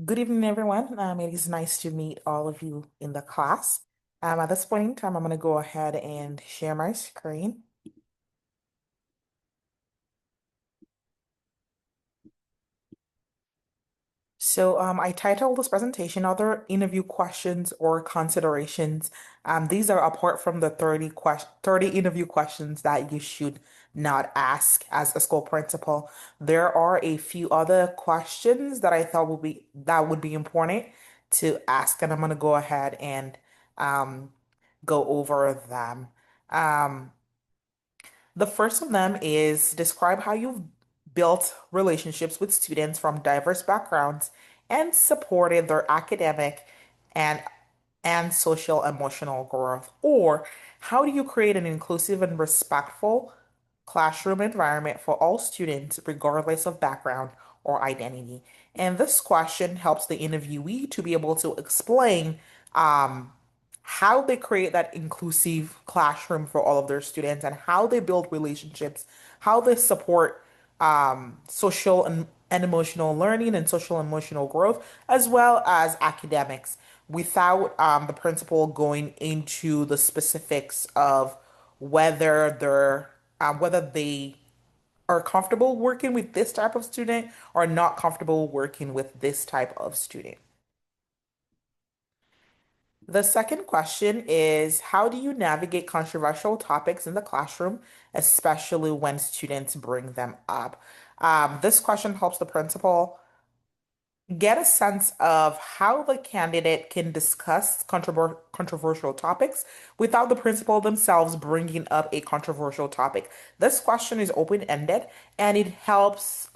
Good evening, everyone. It is nice to meet all of you in the class. At this point in time, I'm going to go ahead and share my screen. I titled this presentation Other Interview Questions or Considerations. These are apart from the 30 interview questions that you should not ask as a school principal. There are a few other questions that I thought would be important to ask, and I'm going to go ahead and um, go over them. Um, the first of them is describe how you've built relationships with students from diverse backgrounds and supported their academic and social emotional growth. Or how do you create an inclusive and respectful classroom environment for all students, regardless of background or identity? And this question helps the interviewee to be able to explain um, how they create that inclusive classroom for all of their students and how they build relationships, how they support social and emotional learning and social emotional growth, as well as academics, without the principal going into the specifics of whether they are comfortable working with this type of student or not comfortable working with this type of student. The second question is, how do you navigate controversial topics in the classroom, especially when students bring them up? This question helps the principal get a sense of how the candidate can discuss controversial topics without the principal themselves bringing up a controversial topic. This question is open-ended and it helps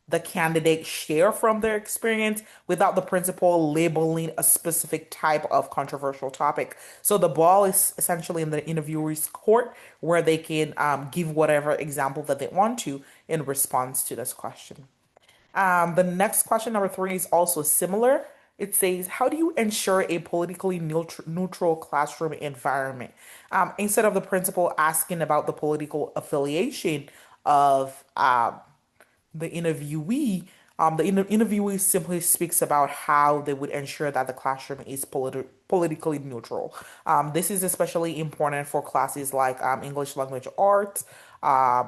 the candidate share from their experience without the principal labeling a specific type of controversial topic. So the ball is essentially in the interviewer's court where they can give whatever example that they want to in response to this question. The next question, number three, is also similar. It says, how do you ensure a politically neutral classroom environment? Instead of the principal asking about the political affiliation of the interviewee, interviewee simply speaks about how they would ensure that the classroom is politically neutral. This is especially important for classes like English language arts,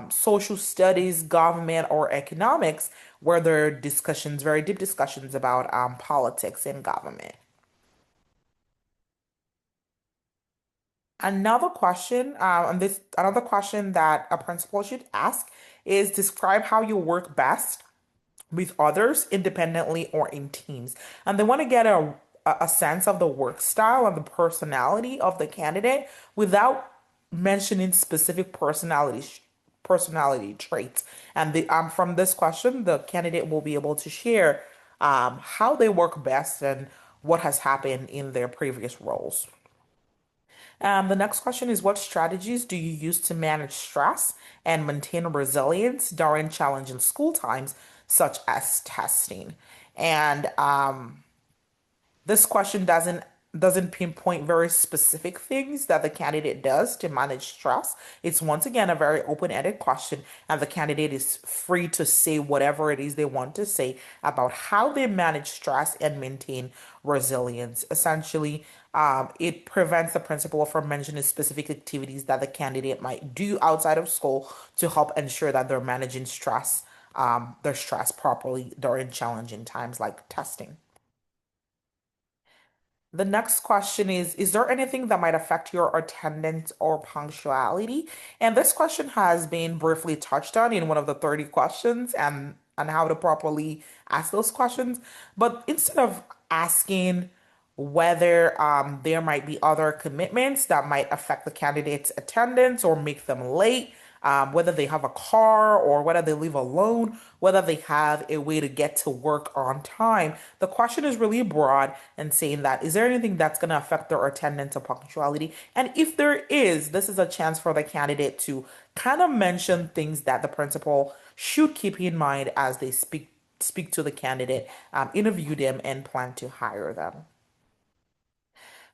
social studies, government, or economics, where there are discussions, very deep discussions about politics and government. Another question that a principal should ask is describe how you work best with others independently or in teams. And they want to get a sense of the work style and the personality of the candidate without mentioning specific personality traits. And from this question, the candidate will be able to share how they work best and what has happened in their previous roles. The next question is, what strategies do you use to manage stress and maintain resilience during challenging school times, such as testing? And this question doesn't pinpoint very specific things that the candidate does to manage stress. It's once again a very open-ended question, and the candidate is free to say whatever it is they want to say about how they manage stress and maintain resilience. Essentially, it prevents the principal from mentioning specific activities that the candidate might do outside of school to help ensure that they're managing their stress properly during challenging times like testing. The next question is there anything that might affect your attendance or punctuality? And this question has been briefly touched on in one of the 30 questions and how to properly ask those questions. But instead of asking whether there might be other commitments that might affect the candidate's attendance or make them late, whether they have a car or whether they live alone, whether they have a way to get to work on time. The question is really broad and saying that, is there anything that's going to affect their attendance or punctuality? And if there is, this is a chance for the candidate to kind of mention things that the principal should keep in mind as they speak to the candidate, interview them, and plan to hire them.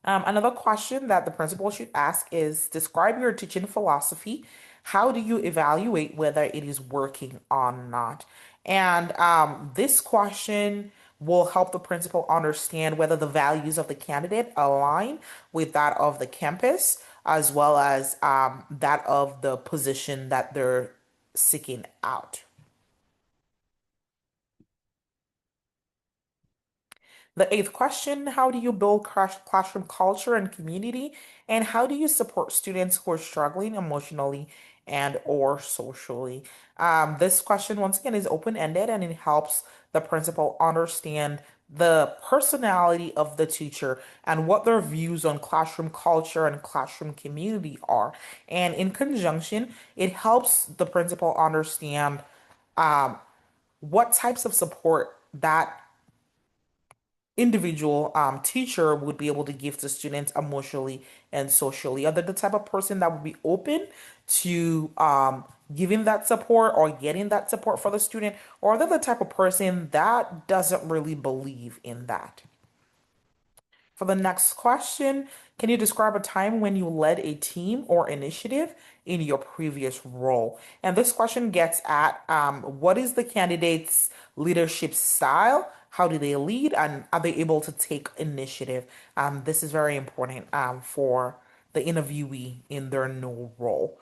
Another question that the principal should ask is describe your teaching philosophy. How do you evaluate whether it is working or not? And this question will help the principal understand whether the values of the candidate align with that of the campus, as well as that of the position that they're seeking out. The eighth question, how do you build classroom culture and community? And how do you support students who are struggling emotionally and or socially? This question, once again, is open-ended and it helps the principal understand the personality of the teacher and what their views on classroom culture and classroom community are. And in conjunction, it helps the principal understand what types of support that individual teacher would be able to give to students emotionally and socially. Are they the type of person that would be open to giving that support or getting that support for the student, or are they the type of person that doesn't really believe in that? For the next question, can you describe a time when you led a team or initiative in your previous role? And this question gets at what is the candidate's leadership style? How do they lead? And are they able to take initiative? This is very important for the interviewee in their new role.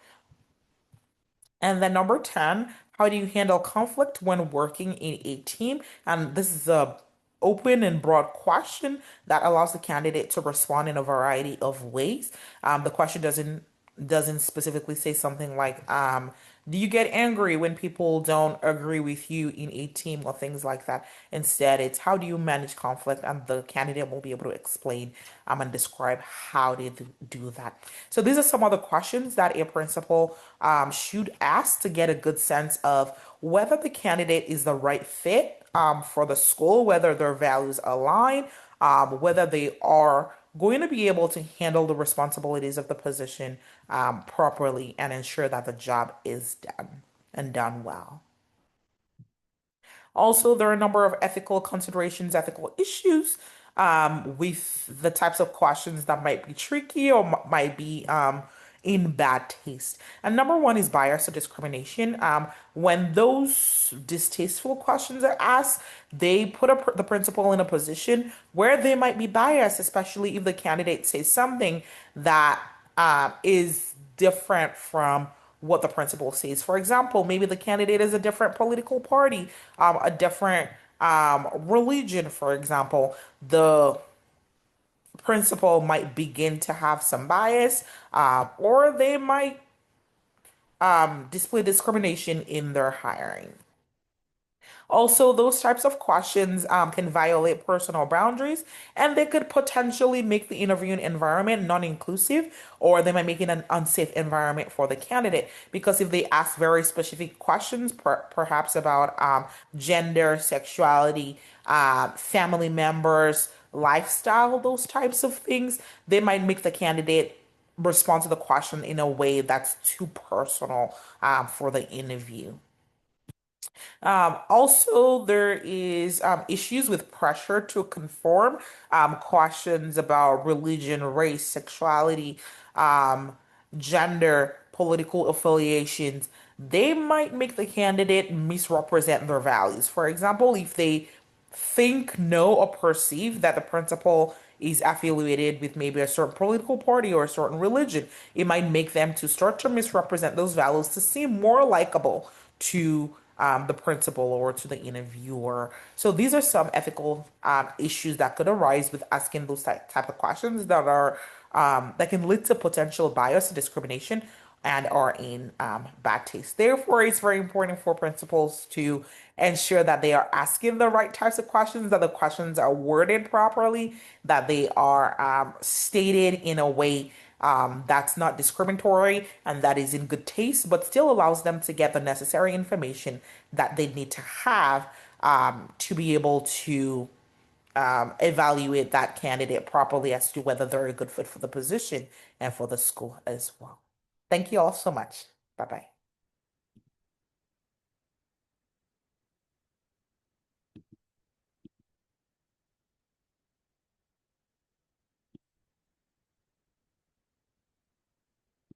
And then number 10, how do you handle conflict when working in a team? And this is a open and broad question that allows the candidate to respond in a variety of ways. The question doesn't specifically say something like, do you get angry when people don't agree with you in a team or things like that? Instead, it's how do you manage conflict, and the candidate will be able to explain and describe how they do that. So these are some of the questions that a principal should ask to get a good sense of whether the candidate is the right fit for the school, whether their values align, whether they are going to be able to handle the responsibilities of the position properly and ensure that the job is done and done well. Also, there are a number of ethical considerations, ethical issues with the types of questions that might be tricky or might be in bad taste. And number one is bias or discrimination. When those distasteful questions are asked, they put the principal in a position where they might be biased, especially if the candidate says something that is different from what the principal says. For example, maybe the candidate is a different political party, a different religion, for example. The principal might begin to have some bias, or they might display discrimination in their hiring. Also, those types of questions can violate personal boundaries and they could potentially make the interviewing environment non-inclusive, or they might make it an unsafe environment for the candidate. Because if they ask very specific questions, perhaps about gender, sexuality, family members, lifestyle, those types of things, they might make the candidate respond to the question in a way that's too personal for the interview. Also, there is issues with pressure to conform, questions about religion, race, sexuality, gender, political affiliations. They might make the candidate misrepresent their values. For example, if they think, know, or perceive that the principal is affiliated with maybe a certain political party or a certain religion, it might make them to start to misrepresent those values to seem more likable to the principal or to the interviewer. So these are some ethical issues that could arise with asking those type of questions that are that can lead to potential bias, discrimination, and are in bad taste. Therefore, it's very important for principals to ensure that they are asking the right types of questions, that the questions are worded properly, that they are stated in a way that's not discriminatory and that is in good taste, but still allows them to get the necessary information that they need to have to be able to evaluate that candidate properly as to whether they're a good fit for the position and for the school as well. Thank you all so much. Bye bye.